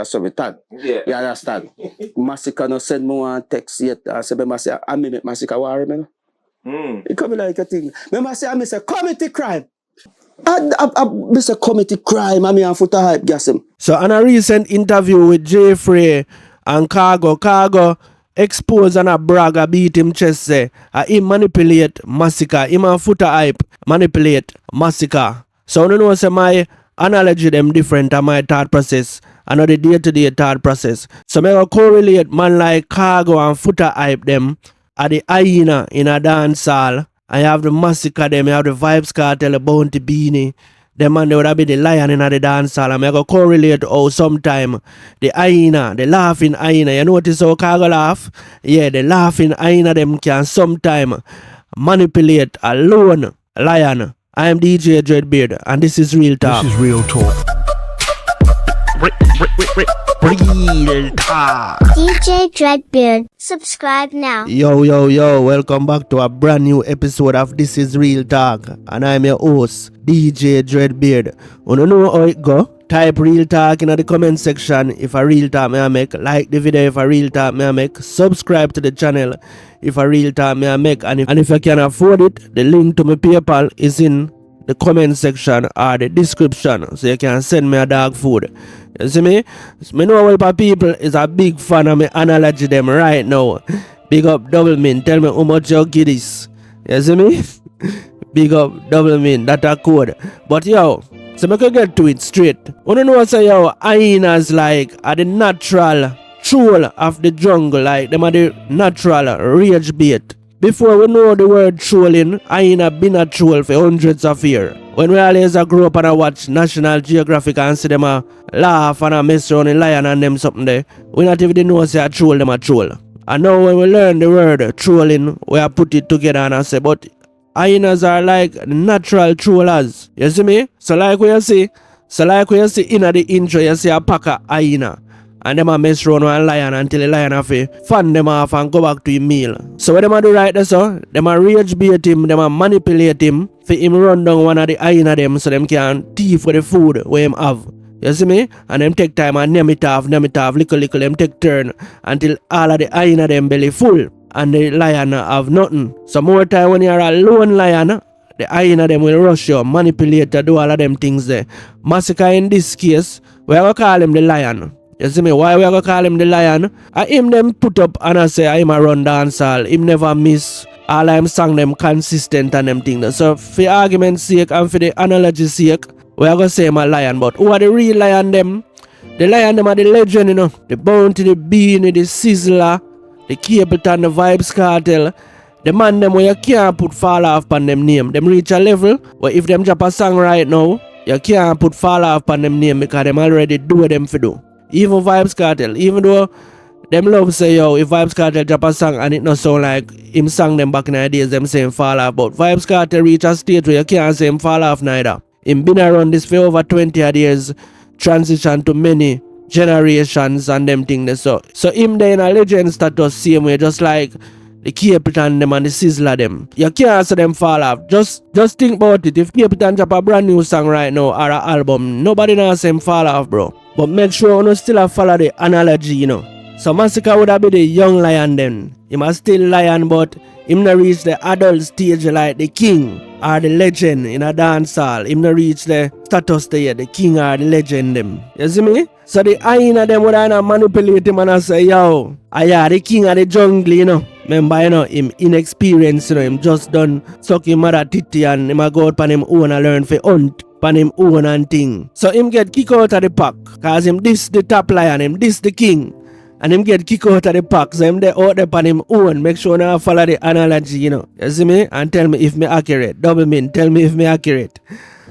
That's what we thought. Yeah. You understand? Massacre no send me one text yet. I say, I make Massacre war, remember? It come like a thing. Remember, I say committee crime. I miss a committee crime. I mean, I'm foota hype, guess him. So, in a recent interview with Jeffrey and Khago expose and a brag a beat him chest say, he manipulate Massacre. Him and foota hype manipulate Massacre. So, you know, say my analogy them different and my thought process. Another day-to-day thought process. So, I correlate man like Khago and foota hype them at the hyena in a dancehall. I have the Massacre them, I have the Vibes Cartel, the Bounty Beanie. Them man, they would have been the lion in the dancehall. And I go correlate how sometime the hyena, the laughing hyena, you notice how Khago laugh? Yeah, the laughing hyena them can sometime manipulate a lone lion. I am DJ Dreadbeard and this is Real Talk. This is Real Talk. Real Talk. DJ Dreadbeard, subscribe now. Yo, welcome back to a brand new episode of This is Real Talk. And I'm your host, DJ Dreadbeard. You don't know how it go? Type Real Talk in the comment section if a Real Talk may I make. Like the video if a Real Talk may I make. Subscribe to the channel if a Real Talk may I make. And if you can afford it, the link to my PayPal is in the comment section or the description, so you can send me a dog food. You see me? Me know a lot of people is a big fan of me analogy them right now. Big up Double Min, tell me how much you give this. You see me? Big up Double Min, that a code. But yo, so me can get to it straight. You don't know say yo, hyenas like are the natural troll of the jungle, like them are the natural rage bait. Before we know the word trolling, hyena been a troll for hundreds of years. When we always grow up and I watch National Geographic and see them laugh and mess around the lion and them something there, we not even know say a troll them a troll. And now when we learn the word trolling, we have put it together and I say, but hyenas are like natural trollers. You see me? So like we see in the intro, you see a pack of hyena. And them a mess around one lion until the lion have to fan them off and go back to his meal. So what them a do right there, so them a rage bait him, them a manipulate him for him run down one of the hyena them so them can thief for the food where him have. You see me? And them take time and name it off, little, them take turn until all of the hyena them belly full and the lion have nothing. So more time when you are a lone lion, the hyena them will rush you, manipulate you, do all of them things there. Massacre in this case, we are going to call him the lion. You see me? Why we are going to call him the lion? I him them put up and I say I'm a run dancehall. Him never miss. All I'm sang them consistent and them things. So for argument's sake and for the analogy's sake, we are going to say I'm a lion. But who are the real lion them? The lion them are the legend, you know. The Bounty, the Beanie, the Sizzler, the Capleton, the Vibes Cartel. The man them where you can't put fall off on them name. Them reach a level where if them drop a song right now, you can't put fall off on them name because them already do what them for do. Even Vibes Cartel, even though them love say yo, if Vibes Cartel drop a song and it not sound like him sang them back in the days, them saying fall off. But Vibes Cartel reach a state where you can't say him fall off neither. Him been around this for over 20 years, transition to many generations and them things. So him there in a legend status same way, just like the Capleton them and the Sizzler them. You can't say them fall off. Just think about it. If Capleton drop a brand new song right now or an album, nobody knows him fall off, bro. But make sure you still follow the analogy, you know. So Massacre would have been the young lion then. He must still lion, but him not reach the adult stage like the king or the legend in a dancehall. Him not reach the status there, the king or the legend them. You see me? So the hyena them would have manipulate him and I say, yo, the king of the jungle, you know. Remember, you know, him inexperienced, you know, him just done suck him mother titty and him a go out on him own and learn for hunt. Pan him own and thing. So him get kicked out of the pack. Cause him this the top lion, him this the king. And him get kicked out of the pack. So him there out there pan him own. Make sure now follow the analogy, you know. You see me? And tell me if me accurate. Double Min, tell me if me accurate.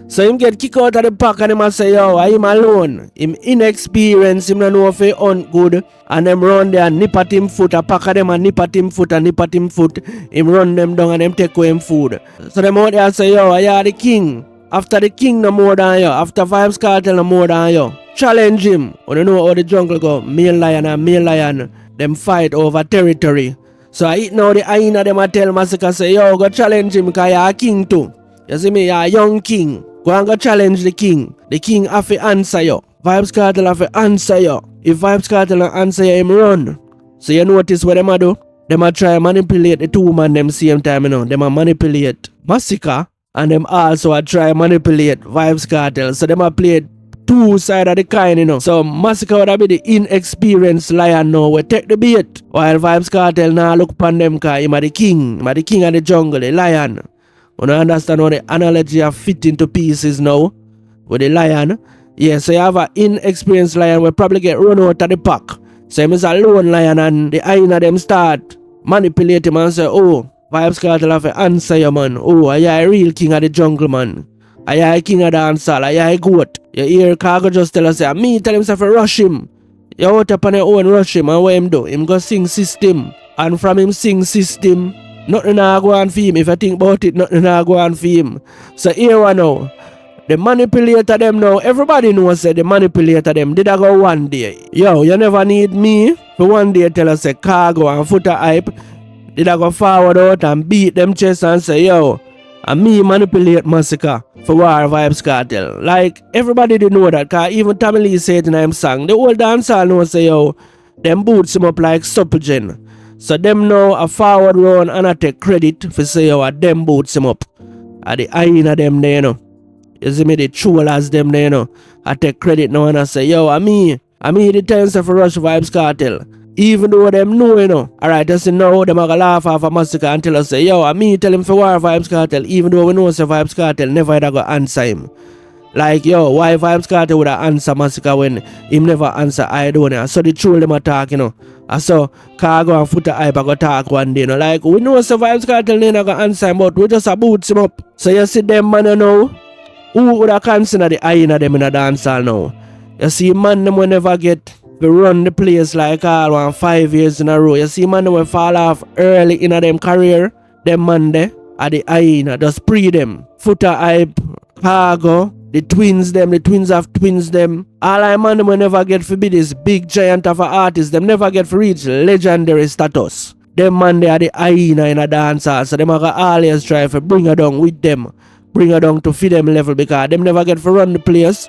So him get kicked out of the pack and him a say, yo, I him alone. Him inexperienced, him don't know if he hunt good. And them run there and nip at him foot. A pack of them and nip at him foot and nip at him foot. Him run them down and them take away him food. So them out there and say, yo, I are the king. After the king no more than you. After Vibes Cartel no more than you. Challenge him. When you know how the jungle go, male lion and male lion, them fight over territory. So I eat now the hyena them a tell Massacre say, yo, go challenge him because you're a king too. You see me, you're a young king. Go and go challenge the king. The king have to answer you. Vibes Cartel have to answer you. If Vybz Cartel don't answer you, him run. So you notice what them a do? Them a try manipulate the two man them same time, you know. Them a manipulate Massacre and them also a try manipulate Vybz Cartel. So them a play two sides of the coin, you know. So Massacre would be the inexperienced lion now. We take the bait. While Vybz Cartel now look upon them cause him a the king. Him a the king of the jungle, the lion. You don't understand how the analogy are fit into pieces now with the lion. Yeah, so you have an inexperienced lion will probably get run out of the pack. So him is a lone lion and the hyena them start manipulate him and say, oh, Vybz Cartel have to answer you, man. Oh, are you a real king of the jungle, man? Are you a king of dancehall? Are you a goat? You hear Khago just tell us, say, me tell him to rush him. You out up on your own rush him, and what him do? Him go sing system. And from him sing system, nothing na go on for him. If I think about it, nothing na go on for him. So here we now. The manipulator them now, everybody knows that the manipulator them did I go one day. Yo, you never need me for one day tell us say Khago and foota hype. Did I go forward out and beat them chest and say, yo, and me manipulate Massacre for war Vybz Cartel. Like, everybody did know that, cause even Tommy Lee said in him song, the old dancehall know say, yo, them boots him up like Suppergen. So them now a forward run and I take credit for say, yo, them boots him up. At the hyena them there, you know. You see me, the trollers them there, you know. I take credit now and I say, yo, I me the tense for rush Vybz Cartel. Even though them know, you know. Alright, just now them are gonna laugh off a Massacre and tell us, say, yo, I me tell him for war Vybz Cartel, even though we know say Vybz Cartel never ever go answer him. Like, yo, why Vybz Cartel would answer Massacre when him never answer Idonia? So the troll them attack, you know. I saw Khago and foota hype go talk one day, you know. Like, we know say Vybz Cartel never go answer him, but we just a boots him up. So you see them man, you know. Who would have considered the hyena them in a dancehall now? You see man them will never get to run the place like all 1 5 years in a row. You see man them will fall off early in a them career. Them man there are the hyena. Just pre them. Foota hype, Khago, the twins have twins them. All I man them will never get to be this big giant of an artist. Them never get to reach legendary status. Them man they are the hyena in a dancehall. So them are gonna always try to bring her down with them. Bring her down to feed them level because them never get to run the place.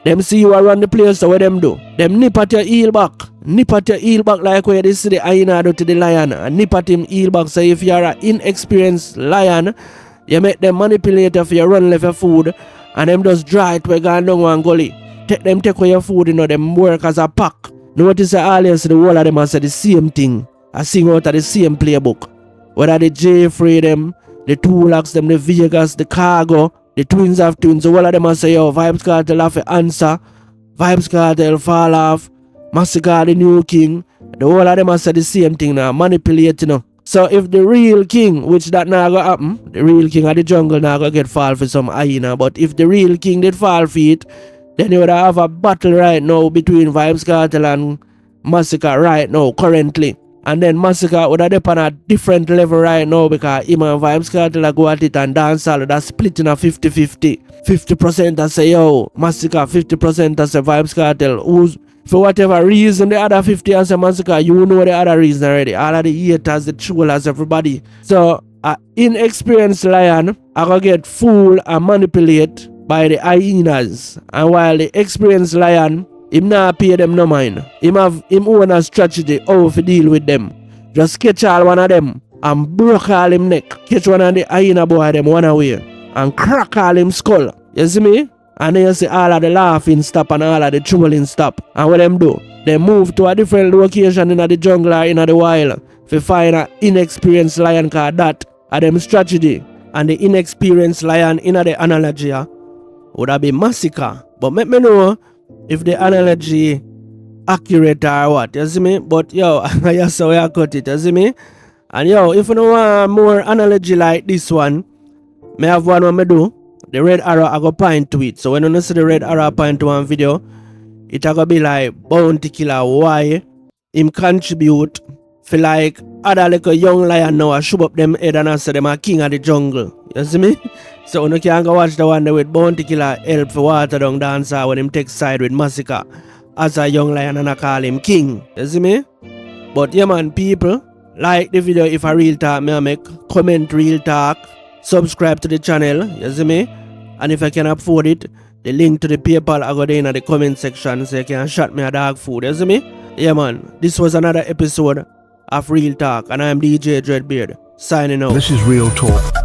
Them see you run the place, so what them do? Them nip at your heel back. Nip at your heel back like where they see the hyena do to the lion. And nip at him heel back. So if you're an inexperienced lion, you make them manipulate if you run left your food. And them just dry it where going down one gully. Take away your food, you know, them work as a pack. Notice that always the whole of them say the same thing. I sing out of the same playbook. Whether the Jeffrey them, the Tulax, them, the Vegas, the Khago, the twins have twins. So all of them will say, yo, Vybz Cartel have to answer. Vybz Cartel fall off. Massacre the new king. The whole of them will say the same thing now. Manipulate, you know. So if the real king, which that now go happen, the real king of the jungle now go get fall for some hyena. But if the real king did fall for it, then you would have a battle right now between Vybz Cartel and Massacre right now, currently. And then Massacre would have on a different level right now because him and Vybz Cartel go at it and dancehall that's split in a 50-50. 50% I say yo, Massacre, 50% I say Vybz Cartel. Who's for whatever reason the other 50 I say Massacre, you know the other reason already. All of the haters, the trollers, everybody. So inexperienced lion I go get fooled and manipulate by the hyenas. And while the experienced lion, him not pay them no mind. Him have him own a strategy how to deal with them. Just catch all one of them and broke all him neck. Catch one of the hyena boy them one away and crack all him skull. You see me? And then you see all of the laughing stop and all of the trolling stop. And what them do? They move to a different location in the jungle or in the wild to find an inexperienced lion called that. And them strategy. And the inexperienced lion in the analogy would have been Massacre. But let me know if the analogy accurate or what, you see me? But yo, that's how I cut it, you see me? And yo, if you don't want more analogy like this one, may have one what me do. The red arrow I go point to it. So when you see the red arrow point to one video, it a go be like bounty killer why him contribute for like other like a young lion now I shoot up them head and I say them a king of the jungle. You see me? So you can go watch the one there with bounty killer help for water down dancer when him take side with Massacre as a young lion and I call him king. You see me? But yeah man, people, like the video if a real talk me I make, comment real talk, subscribe to the channel, you see me? And if I can afford it, The link to the PayPal I got in the comment section so you can shot me a dog food, you see me? Yeah man, this was another episode of Real Talk and I'm DJ Dreadbeard, signing out. This is Real Talk.